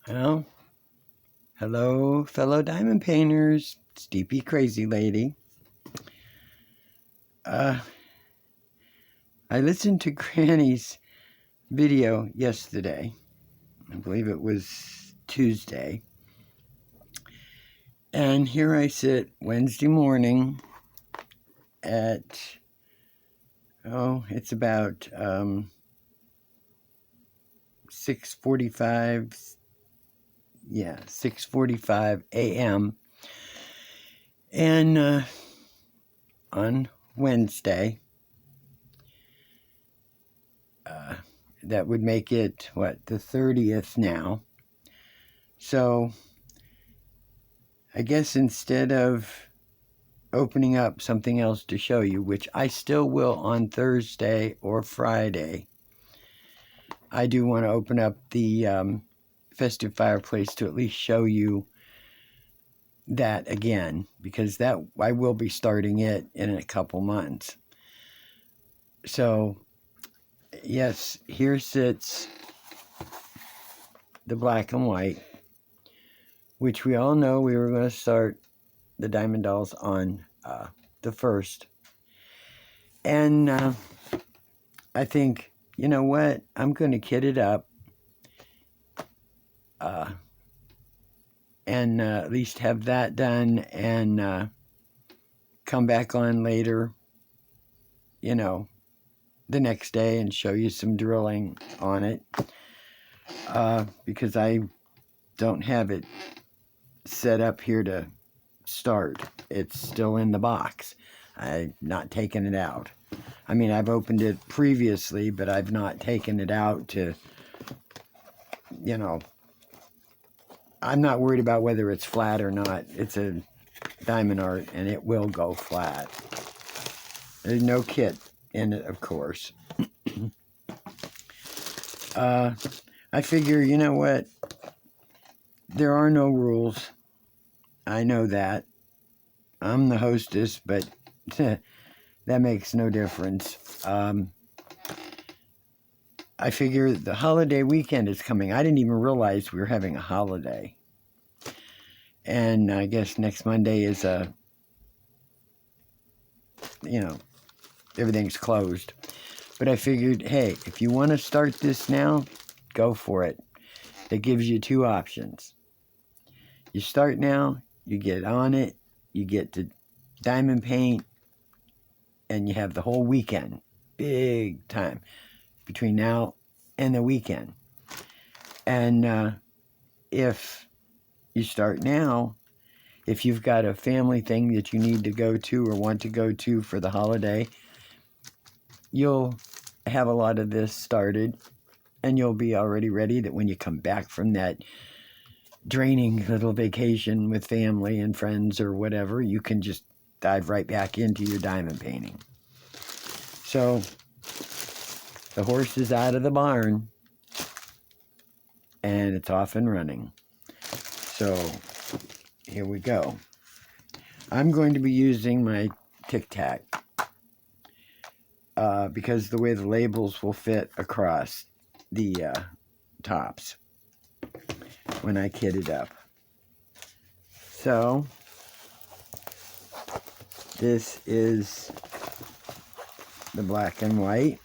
Well, hello, fellow diamond painters. Steepy Crazy Lady. I listened to Granny's video yesterday. I believe it was Tuesday. And here I sit Wednesday morning at, it's about 6:45. Yeah, 6:45 a.m. And on Wednesday, that would make it, the 30th now. So I guess instead of opening up something else to show you, which I still will on Thursday or Friday, I do want to open up the festive fireplace to at least show you that again, because that I will be starting it in a couple months. So yes, here sits the black and white, which we all know we were going to start the Diamond Dolls on the 1st. And I think, you know what, I'm going to kit it up and at least have that done and come back on later, the next day and show you some drilling on it because I don't have it set up here to start. It's still in the box. I've not taken it out. I mean, I've opened it previously, but I've not taken it out to, I'm not worried about whether it's flat or not. It's a diamond art, and it will go flat. There's no kit in it, of course. I figure, you know what? There are no rules. I know that. I'm the hostess, but that makes no difference. I figure the holiday weekend is coming. I didn't even realize we were having a holiday. And I guess next Monday is everything's closed. But I figured, hey, if you want to start this now, go for it. It gives you two options. You start now, you get on it, you get to diamond paint, and you have the whole weekend. Big time between now and the weekend. And if you start now, if you've got a family thing that you need to go to or want to go to for the holiday, you'll have a lot of this started and you'll be already ready that when you come back from that draining little vacation with family and friends or whatever, you can just dive right back into your diamond painting. So the horse is out of the barn and it's off and running. So here we go. I'm going to be using my Tic Tac because the way the labels will fit across the tops when I kit it up. So this is the black and white,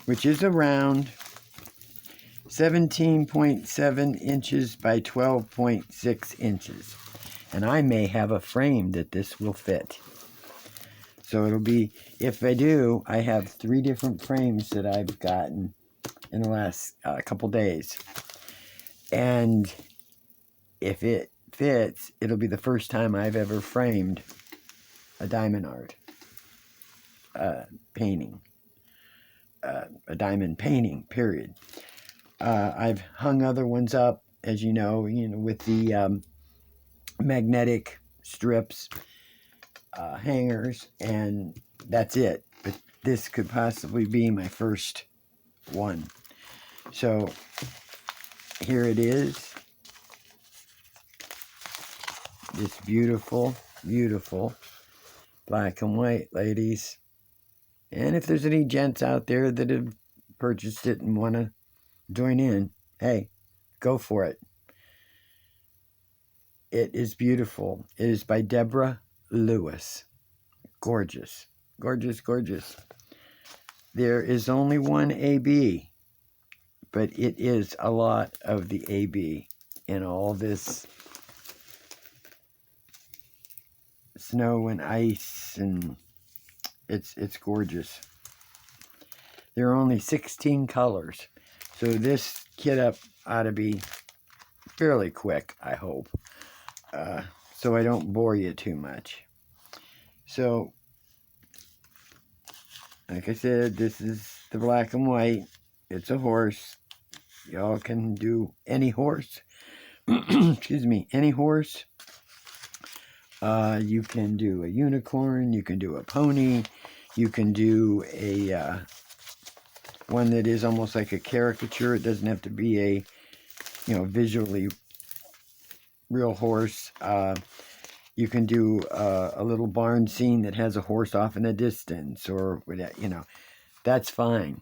which is around 17.7 inches by 12.6 inches. And I may have a frame that this will fit. So it'll be, if I do, I have 3 different frames that I've gotten in the last couple days. And if it fits, it'll be the first time I've ever framed a diamond art painting. A diamond painting, period. I've hung other ones up, as you know, with the magnetic strips, hangers, and that's it. But this could possibly be my first one. So here it is. This beautiful, beautiful black and white, ladies. And if there's any gents out there that have purchased it and want to join in, hey, go for it. It is beautiful. It is by Deborah Lewis. Gorgeous. Gorgeous, gorgeous. There is only one AB, but it is a lot of the AB in all this snow and ice, and it's gorgeous. There are only 16 colors, so this kit up ought to be fairly quick, I hope, so I don't bore you too much. So, like I said, this is the black and white. It's a horse. Y'all can do any horse. Excuse me, any horse. You can do a unicorn. You can do a pony. You can do a one that is almost like a caricature. It doesn't have to be a, visually real horse. You can do a little barn scene that has a horse off in the distance, or that's fine.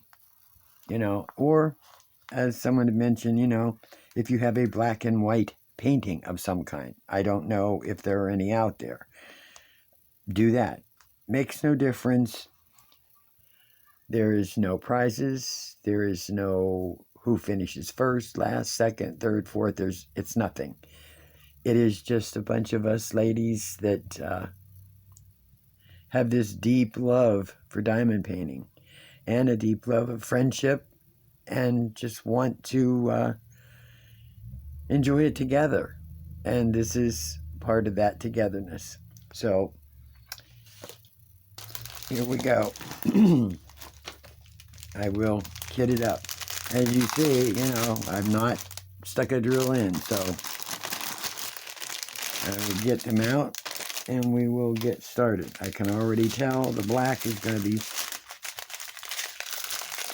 Or as someone had mentioned, if you have a black and white painting of some kind. I don't know if there are any out there. Do that. Makes no difference. There is no prizes. There is no who finishes first, last, second, third, fourth. It's nothing. It is just a bunch of us ladies that have this deep love for diamond painting and a deep love of friendship, and just want to enjoy it together. And this is part of that togetherness. So, here we go. I will kit it up. As you see, I've not stuck a drill in, so I will get them out and we will get started. I can already tell the black is going to be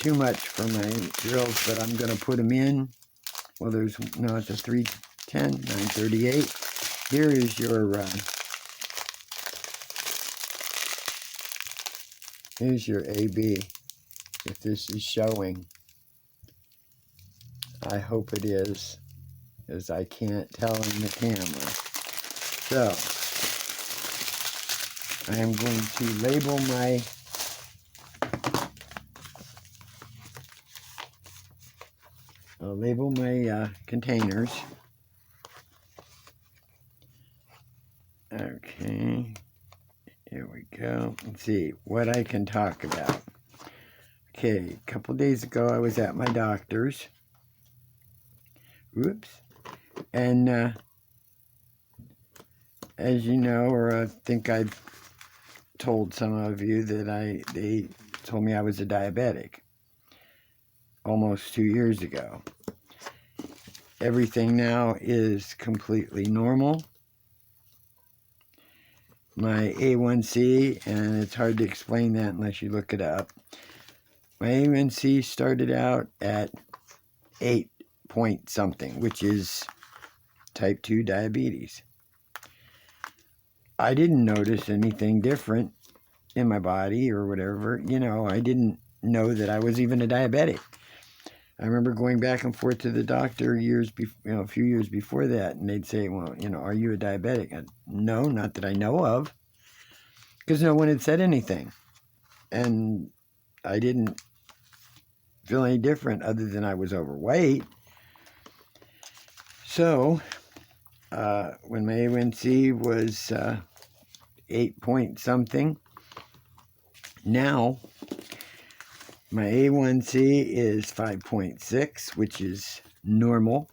too much for my drills, but I'm going to put them in. Well, it's a 310, 938. Here is here's your AB, if this is showing. I hope it is, as I can't tell in the camera. So, I am going to label my containers. Okay, here we go. Let's see what I can talk about. Okay, a couple days ago I was at my doctor's. Whoops. And as you know, or I think I've told some of you that they told me I was a diabetic almost 2 years ago. Everything now is completely normal. My A1C, and it's hard to explain that unless you look it up. My A1C started out at 8 point something, which is type 2 diabetes. I didn't notice anything different in my body or whatever. I didn't know that I was even a diabetic. I remember going back and forth to the doctor a few years before that, and they'd say, well, are you a diabetic? No, not that I know of, because no one had said anything. And I didn't feel any different other than I was overweight. So, when my A1C was 8 point something, now my A1C is 5.6, which is normal.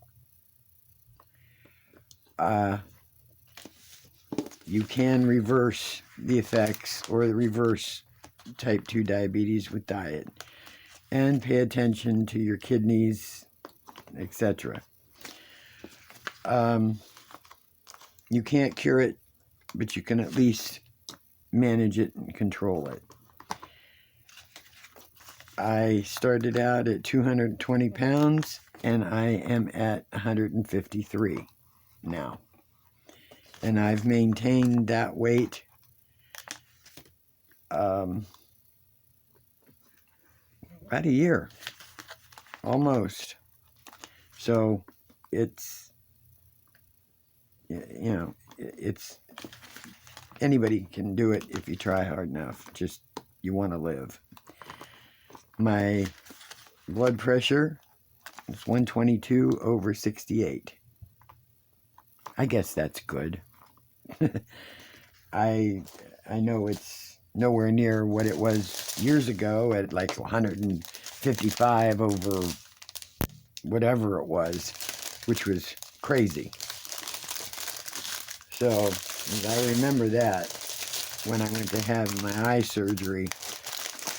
You can reverse the effects or reverse type 2 diabetes with diet, and pay attention to your kidneys, etc. You can't cure it, but you can at least manage it and control it. I started out at 220 pounds, and I am at 153 now. And I've maintained that weight about a year, almost. So it's, you know, it's, anybody can do it if you try hard enough. Just, you want to live. My blood pressure is 122/68. I guess that's good. I know it's nowhere near what it was years ago at like 155 over whatever it was, which was crazy. So I remember that when I went to have my eye surgery,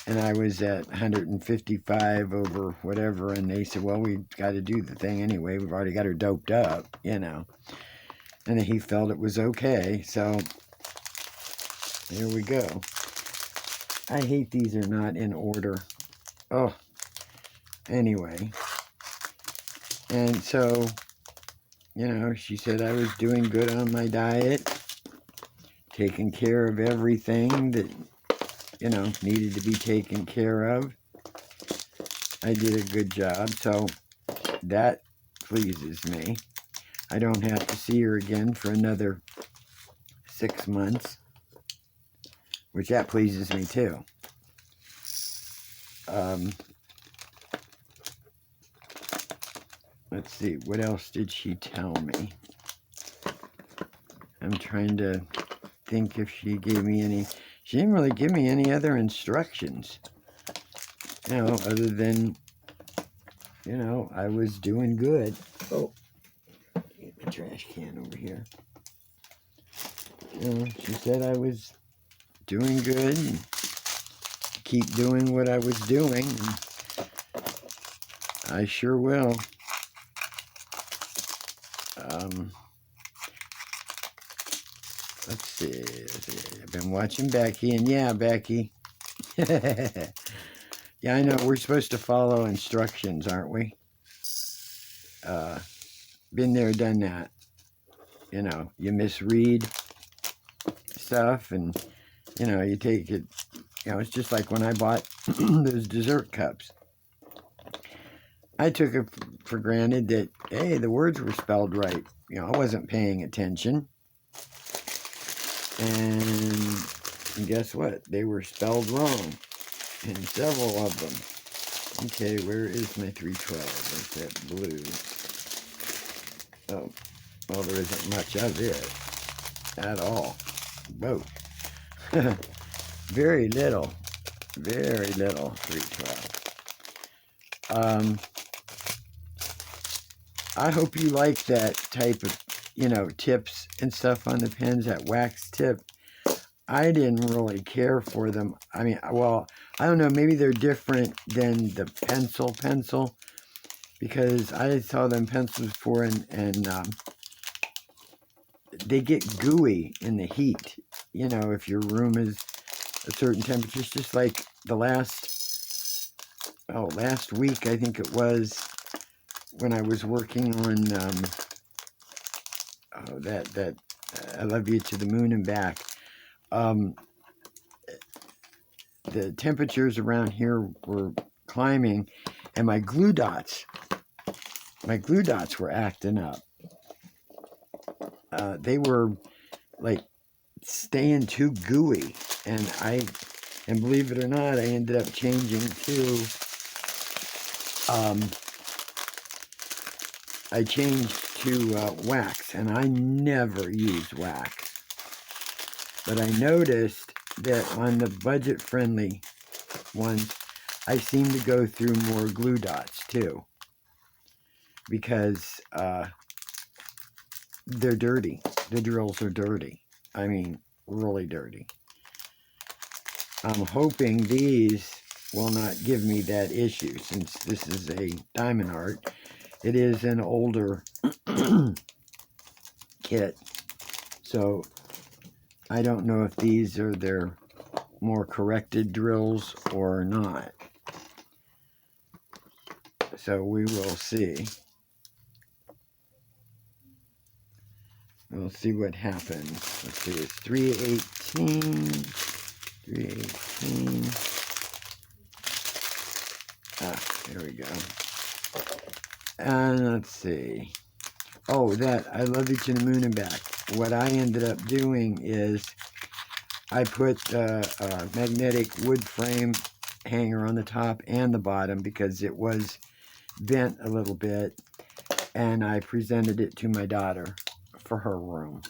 and I was at 155 over whatever, and they said, well, we've got to do the thing anyway. We've already got her doped up, you know. And he felt it was okay, so here we go. I hate these are not in order. Oh, anyway. And so, you know, she said I was doing good on my diet, taking care of everything that, you know, needed to be taken care of. I did a good job, so that pleases me. I don't have to see her again for another 6 months, which that pleases me too. Let's see, what else did she tell me? I'm trying to think if she gave me any. She didn't really give me any other instructions, you know, other than, you know, I was doing good. Oh, get my trash can over here. You know, she said I was doing good and keep doing what I was doing, and I sure will. Let's see. I've been watching Becky, and yeah, Becky. Yeah, I know, we're supposed to follow instructions, aren't we? Been there, done that. You know, you misread stuff, and, you know, you take it, you know, it's just like when I bought those dessert cups. I took it for granted that, hey, the words were spelled right. You know, I wasn't paying attention. And guess what? They were spelled wrong in several of them. Okay, where is my 312? There's that blue. Oh, well, there isn't much of it at all. Whoa. Very little 312. I hope you like that type of, you know, tips and stuff on the pens, that wax tip. I didn't really care for them. I mean, well, I don't know, maybe they're different than the pencil, because I saw them pencils before, and they get gooey in the heat. You know, if your room is a certain temperature, it's just like the last week, I think it was, when I was working on that I Love You to the Moon and Back. The temperatures around here were climbing, and my glue dots were acting up. They were like staying too gooey, and believe it or not, I ended up changing to I changed to wax, and I never use wax. But I noticed that on the budget-friendly ones, I seem to go through more glue dots too, because they're dirty. The drills are dirty. I mean, really dirty. I'm hoping these will not give me that issue, since this is a Diamond Art. It is an older kit, so I don't know if these are their more corrected drills or not. So we will see. We'll see what happens. Let's see, it's 318. Ah, there we go. And let's see. Oh, that I Love You to the Moon and Back. What I ended up doing is I put a magnetic wood frame hanger on the top and the bottom because it was bent a little bit, and I presented it to my daughter for her room.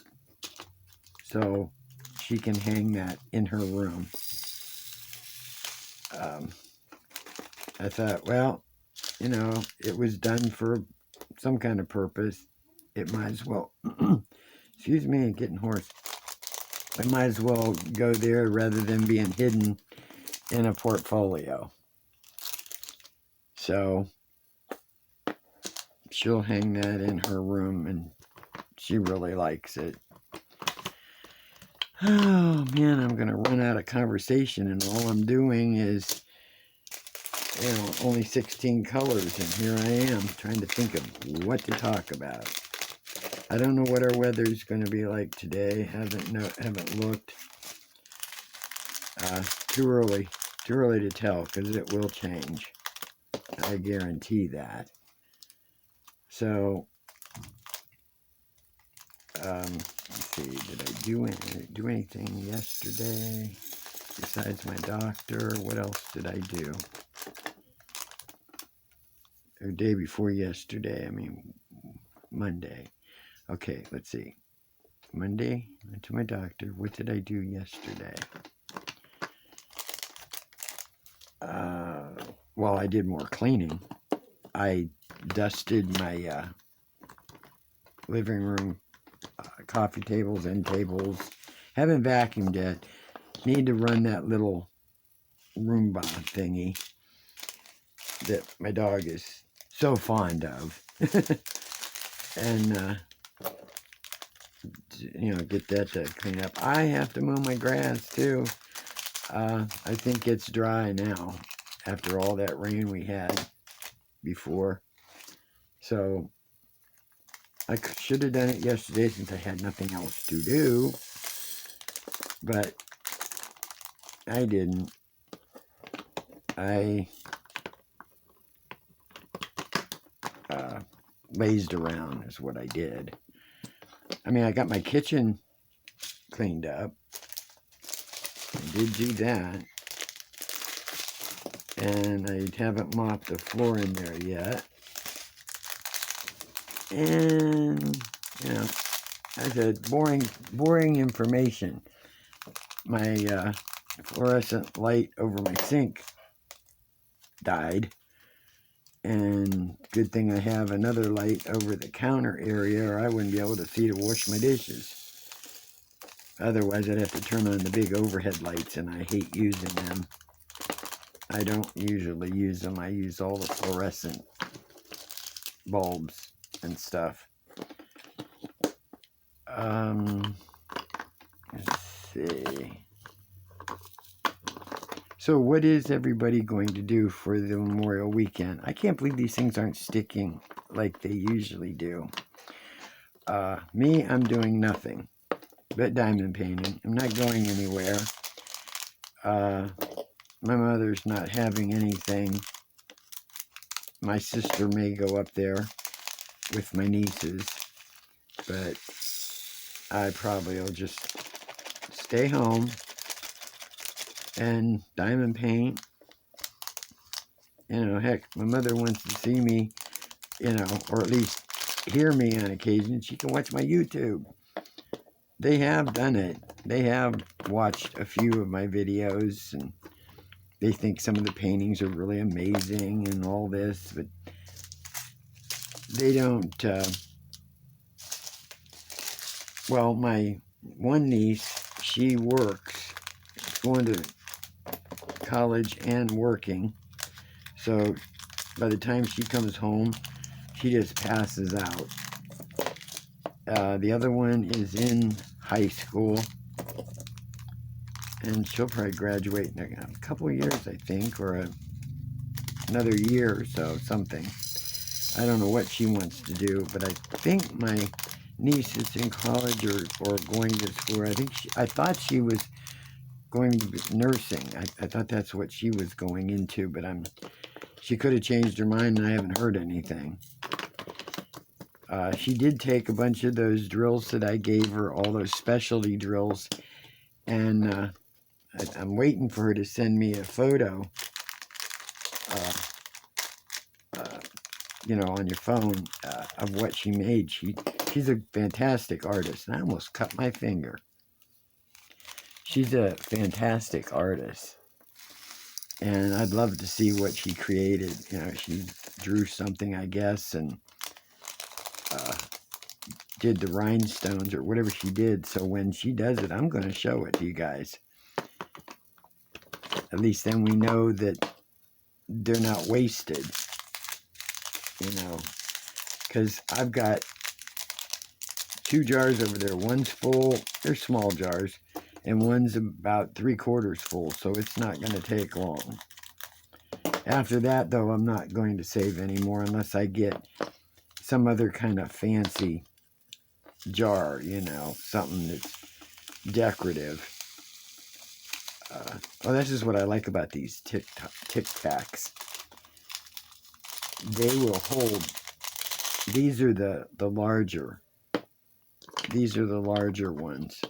So she can hang that in her room. I thought, well, you know, it was done for some kind of purpose. It might as well, excuse me, getting hoarse. I might as well go there rather than being hidden in a portfolio. So she'll hang that in her room, and she really likes it. Oh man, I'm gonna run out of conversation, and all I'm doing is, you know, only 16 colors, and here I am trying to think of what to talk about. I don't know what our weather's going to be like today. Haven't looked. Too early to tell because it will change. I guarantee that. So, let's see. Did I do anything yesterday besides my doctor? What else did I do? Or day before yesterday? I mean, Monday. Okay, let's see. Monday, went to my doctor. What did I do yesterday? Well, I did more cleaning. I dusted my living room, coffee tables, end tables. Haven't vacuumed yet. Need to run that little Roomba thingy that my dog is so fond of. And, you know, get that to clean up. I have to mow my grass, too. I think it's dry now after all that rain we had before. So I should have done it yesterday since I had nothing else to do, but I didn't. I lazed around is what I did. I mean, I got my kitchen cleaned up. I did do that. And I haven't mopped the floor in there yet. And, you know, I said, boring information. My fluorescent light over my sink died. And good thing I have another light over the counter area, or I wouldn't be able to see to wash my dishes. Otherwise, I'd have to turn on the big overhead lights, and I hate using them. I don't usually use them. I use all the fluorescent bulbs and stuff. Let's see. So what is everybody going to do for the Memorial Weekend? I can't believe these things aren't sticking like they usually do. Me, I'm doing nothing but diamond painting. I'm not going anywhere. My mother's not having anything. My sister may go up there with my nieces, but I probably will just stay home and diamond paint. You know, heck, my mother wants to see me, you know, or at least hear me on occasion. She can watch my YouTube. They have done it. They have watched a few of my videos, and they think some of the paintings are really amazing and all this, but they don't, well, my one niece, she works, going to college and working, so by the time she comes home, she just passes out. The other one is in high school, and she'll probably graduate in a couple of years, I think, or another year or so, something. I don't know what she wants to do, but I think my niece is in college or going to school. I thought she was going to be nursing. I thought that's what she was going into, but she could have changed her mind, and I haven't heard anything. She did take a bunch of those drills that I gave her, all those specialty drills, and I'm waiting for her to send me a photo, uh, uh, on your phone, of what she made. She's a fantastic artist. And I almost cut my finger. She's a fantastic artist. And I'd love to see what she created. She drew something, I guess, and did the rhinestones or whatever she did. So when she does it, I'm going to show it to you guys. At least then we know that they're not wasted. Because I've got 2 jars over there. One's full. They're small jars. And one's about 3/4 full. So it's not going to take long. After that, though, I'm not going to save anymore unless I get some other kind of fancy jar, something that's decorative. This is what I like about these Tic Tacs. They will hold. These are the larger. These are the larger ones.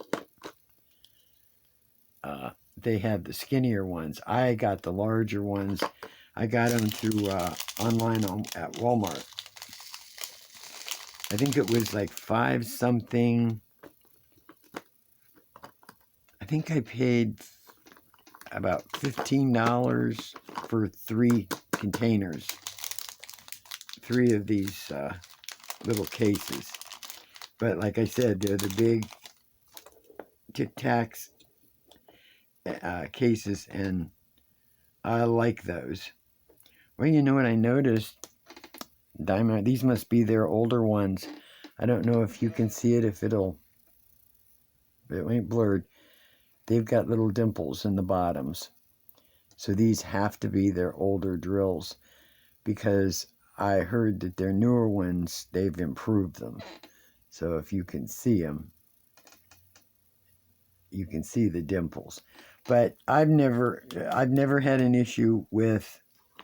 They have the skinnier ones. I got the larger ones. I got them through online at Walmart. I think it was like 5 something. I think I paid about $15 for 3 containers. 3 of these little cases. But like I said, they're the big Tic Tacs cases, and I like those. Well, you know what I noticed? Diamond, these must be their older ones. I don't know if you can see it, it ain't blurred. They've got little dimples in the bottoms. So these have to be their older drills, because I heard that their newer ones, they've improved them. So if you can see them, you can see the dimples. But I've never had an issue with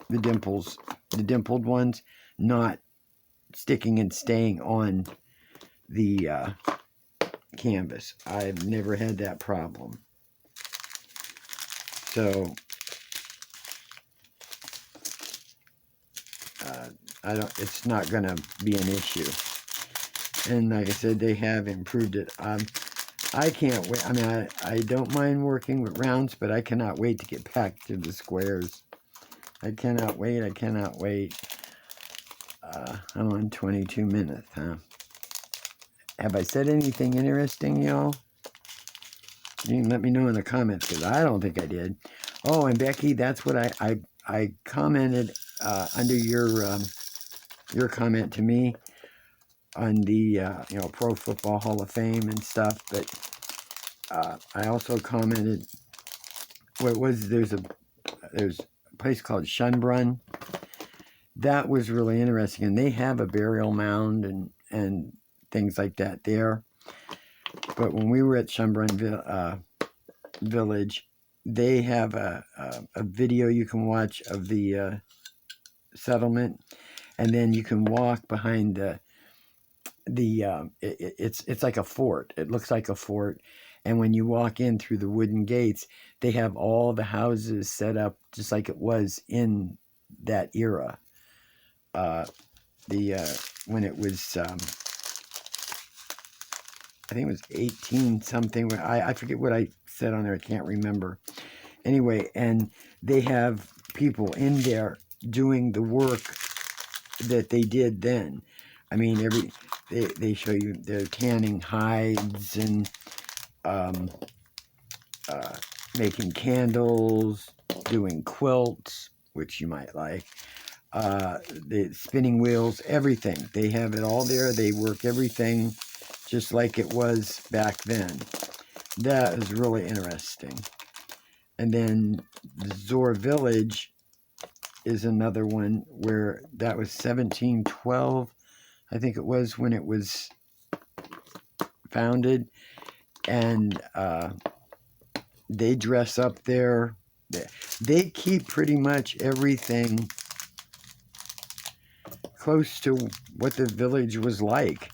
the dimples, the dimpled ones, not sticking and staying on the canvas. I've never had that problem. So it's not going to be an issue. And like I said, they have improved it. I can't wait. I mean, I don't mind working with rounds, but I cannot wait to get back to the squares. I cannot wait. I'm on 22 minutes, huh? Have I said anything interesting, y'all? You can let me know in the comments, because I don't think I did. Oh, and Becky, that's what I commented under your comment to me on the Pro Football Hall of Fame and stuff. But I also commented, there's a place called Schönbrunn. That was really interesting, and they have a burial mound and things like that there. But when we were at Schönbrunn Village, they have a video you can watch of the settlement, and then you can walk behind it's like a fort. It looks like a fort, and when you walk in through the wooden gates, they have all the houses set up just like it was in that era. When it was, I think it was 18 something. I forget what I said on there. I can't remember. Anyway, and they have people in there doing the work that they did then. I mean, they show you they're tanning hides and making candles, doing quilts, which you might like. The spinning wheels, everything. They have it all there. They work everything just like it was back then. That is really interesting. And then the Zoar Village is another one where that was 1712, I think it was, when it was founded. And they dress up there. They keep pretty much everything close to what the village was like.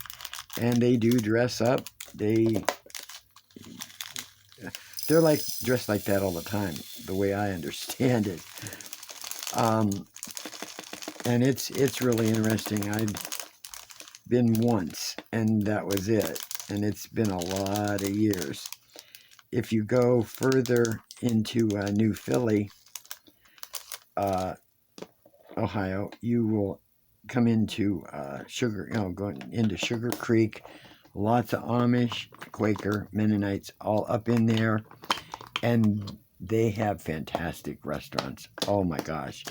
And they do dress up. They're like dressed like that all the time, the way I understand it. And it's really interesting. I've been once, and that was it. And it's been a lot of years. If you go further into New Philly, Ohio, you will come into going into Sugar Creek. Lots of Amish, Quaker, Mennonites, all up in there, and they have fantastic restaurants. Oh my gosh,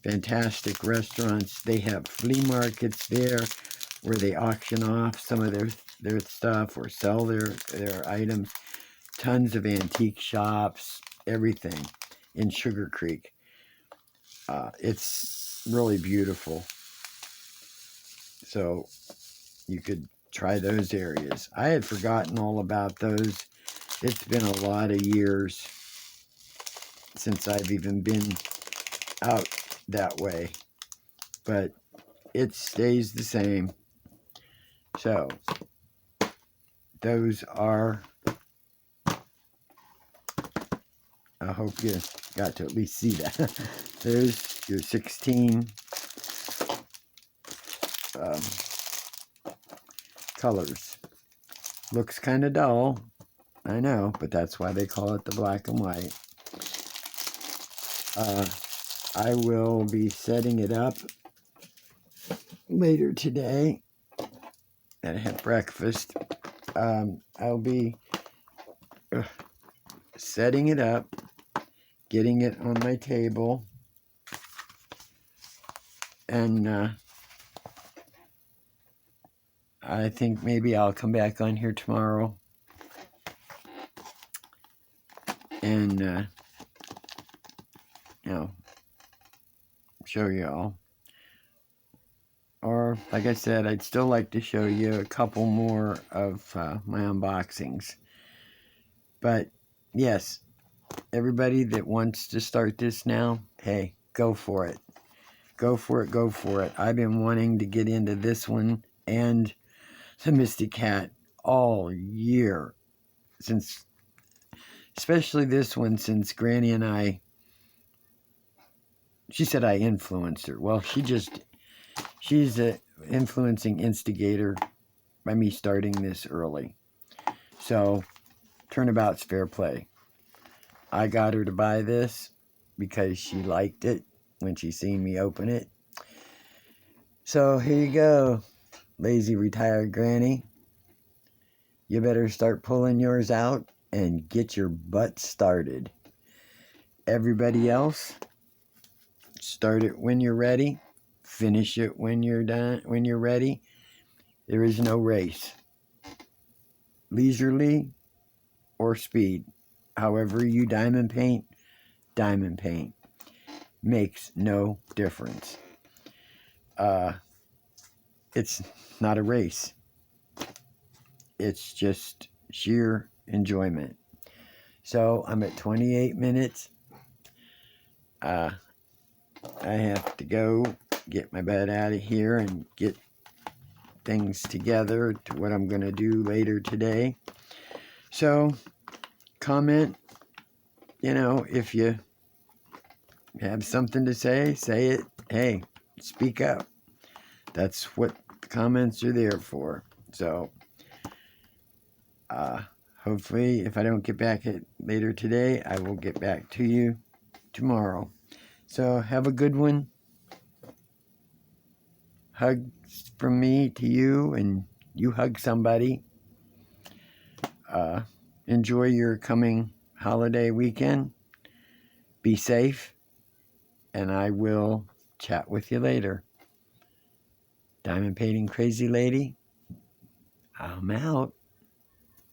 fantastic restaurants. They have flea markets there where they auction off some of their stuff or sell their items. Tons of antique shops, everything in Sugar Creek. It's really beautiful. So you could try those areas. I had forgotten all about those. It's been a lot of years since I've even been out that way. But it stays the same. So those are, I hope you got to at least see that. There's your 16 colors. Looks kind of dull, I know, but that's why they call it the black and white. I will be setting it up later today and have breakfast. I'll be setting it up, getting it on my table, and I think maybe I'll come back on here tomorrow and show you all. Or, like I said, I'd still like to show you a couple more of my unboxings. But, yes, everybody that wants to start this now, hey, go for it. Go for it, go for it. I've been wanting to get into this one and the Mystic Cat all year. Especially this one, since Granny and I, she said I influenced her. Well, she's an influencing instigator by me starting this early. So, turnabout's fair play. I got her to buy this because she liked it when she seen me open it. So, here you go, lazy retired granny. You better start pulling yours out and get your butt started. Everybody else, start it when you're ready. Finish it when you're done. When you're ready. There is no race. Leisurely or speed. However you diamond paint. Makes no difference. It's not a race. It's just sheer enjoyment. So I'm at 28 minutes. I have to go get my butt out of here and get things together to what I'm going to do later today. So, comment, if you have something to say it. Hey, speak up. That's what the comments are there for. So, hopefully, if I don't get back later today, I will get back to you tomorrow. So, have a good one. Hugs from me to you, and you hug somebody. Enjoy your coming holiday weekend. Be safe, and I will chat with you later. Diamond Painting Crazy Lady, I'm out.